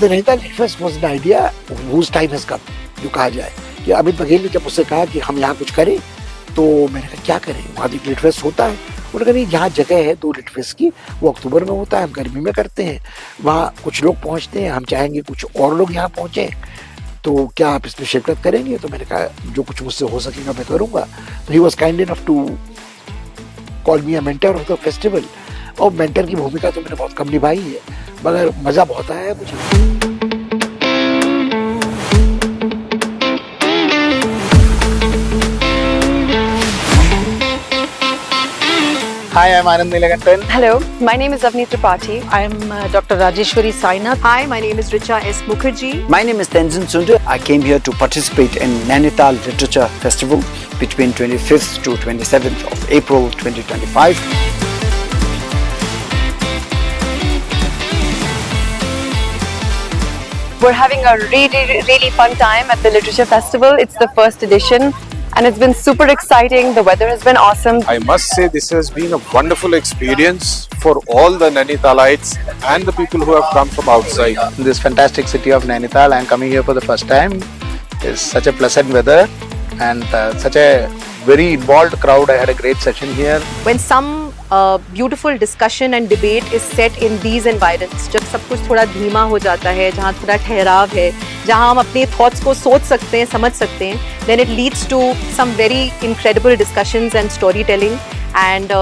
The Nainital lit fest was an idea whose time has come, जो कहा जाए कि अमित बघेल ने जब मुझसे कहा कि हम यहाँ कुछ करें, तो मैंने कहा क्या करें, वहाँ भी लिट फेस्ट होता है। उन्होंने कहा नहीं, जहाँ जगह है 2 लिट फेस्ट की, वो अक्टूबर में होता है, हम गर्मी में करते हैं, वहाँ कुछ लोग पहुँचते हैं, हम चाहेंगे कुछ और लोग यहाँ पहुँचे, तो क्या आप इसमें शिरकत करेंगे? तो मैंने कहा जो कुछ मुझसे हो सकेगा मैं करूँगा। तो he was kind enough to call me a mentor of the festival. और मेंटर की भूमिका तो मैंने बहुत कम निभाई है, मगर मज़ा बहुत आया है मुझे। Hi, I'm Anand Nilakantan. Hello, my name is Avneet Tripathi. I'm Dr. Rajeshwari Sainath. Hi, my name is Richa S. Mukherjee. My name is Tenzin Sundar. I came here to participate in Nainital Literature Festival between 25th to 27th of April 2025. We're having a really fun time at the Literature Festival. It's the first edition and it's been super exciting. The weather has been awesome. I must say this has been a wonderful experience for all the Nainitalites and the people who have come from outside. This fantastic city of Nainital, I'm coming here for the first time. It's such a pleasant weather and such a very involved crowd. I had a great session here. When some beautiful discussion and debate is set in these environments, जब सब कुछ थोड़ा धीमा हो जाता है, जहाँ थोड़ा ठहराव है, जहाँ हम अपने thoughts को सोच सकते हैं, समझ सकते हैं, then it leads to some very incredible discussions and storytelling and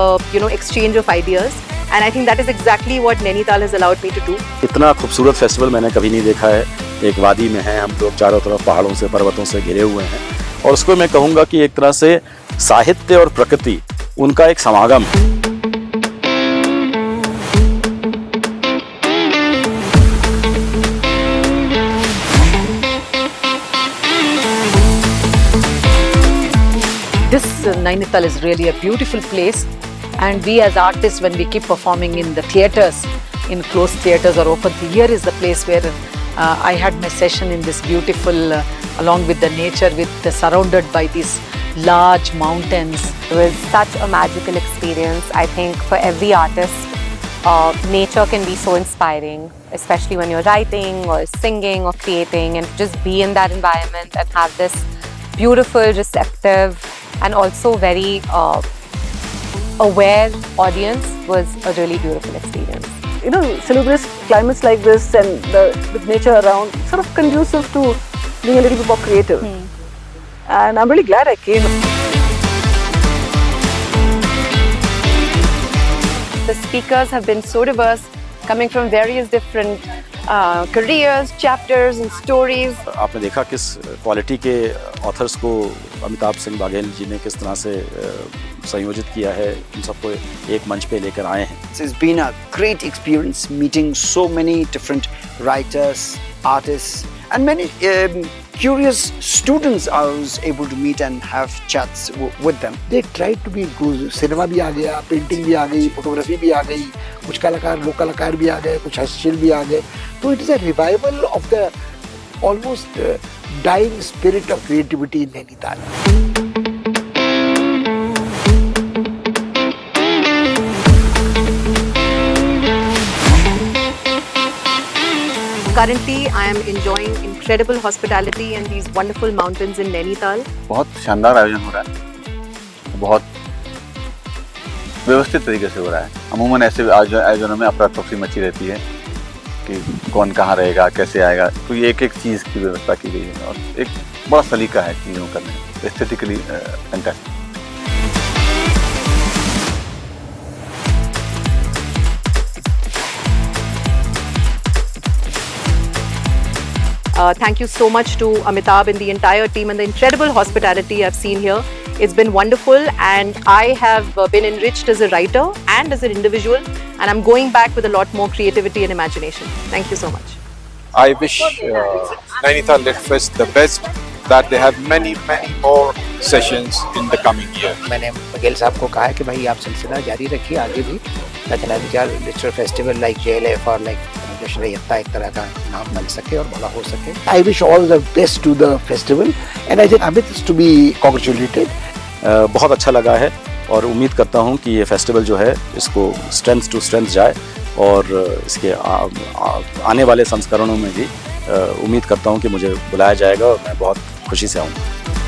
exchange of ideas. And I think that is exactly what Nainital has allowed me to do. इतना खूबसूरत फेस्टिवल मैंने कभी नहीं देखा है। एक वादी में है, हम लोग चारों तरफ पहाड़ों से, पर्वतों से घिरे हुए हैं, और उसको मैं कहूँगा कि एक तरह से साहित्य और प्रकृति उनका एक समागम है। This Nainital is really a beautiful place, and we as artists, when we keep performing in the theatres, in closed theatres or open, here is the place where I had my session in this beautiful, along with the nature, surrounded by these large mountains. It was such a magical experience. I think for every artist, nature can be so inspiring, especially when you're writing or singing or creating, and just be in that environment and have this beautiful, receptive, and also very aware audience was a really beautiful experience. You know, salubrious climates like this and with nature around, sort of conducive to being a little bit more creative. And I'm really glad I came. The speakers have been so diverse, coming from various different careers, chapters and stories. आपने देखा किस quality के authors को अमिताभ सिंह बाघेल जी ने किस तरह से संयोजित किया है, उन सबको एक मंच पे लेकर आए हैं। It's been a great experience meeting so many different writers, artists, and many curious students I was able to meet and have chats with them. They tried to be inclusive. Cinema भी आ गया, painting भी आ गई, photography भी आ गई, कुछ कलाकार, लोक कलाकार भी आ गए, कुछ हस्तशिल्प भी आ गए। तो it is a revival of the almost dying spirit of creativity in Nainital. Currently, I am enjoying incredible hospitality and these wonderful mountains in Nainital. बहुत शानदार आयोजन हो रहा है, बहुत व्यवस्थित तरीके से हो रहा है। अमूमन ऐसे आयोजनों में अफरा तफरी मची रहती है कि कौन कहाँ रहेगा, कैसे आएगा, तो ये एक चीज़ की व्यवस्था की गई है और एक बड़ा सलीका है चीज़ों करने में, aesthetically fantastic. Thank you so much to Amitabh and the entire team and the incredible hospitality I've seen here. It's been wonderful and I have been enriched as a writer and as an individual, and I'm going back with a lot more creativity and imagination. Thank you so much. I wish Nainital Lit Fest the best, that they have many more sessions in the coming year. मैंने बघेल साहब को कहा है कि भाई आप सिलसिला जारी रखिए आगे भी, ताकि Nainital literature festival like JLF और लाइक जश्न-ए-इफ्ता एक तरह का नाम बन सके और बड़ा हो सके। I wish all the best to the festival and I think Amit is to be congratulated. बहुत अच्छा लगा है और उम्मीद करता हूँ कि ये फेस्टिवल जो है इसको स्ट्रेंथ टू स्ट्रेंथ जाए और इसके आने वाले संस्करणों में भी उम्मीद करता हूँ कि मुझे बुलाया जाएगा और मैं बहुत खुशी से आऊँगा।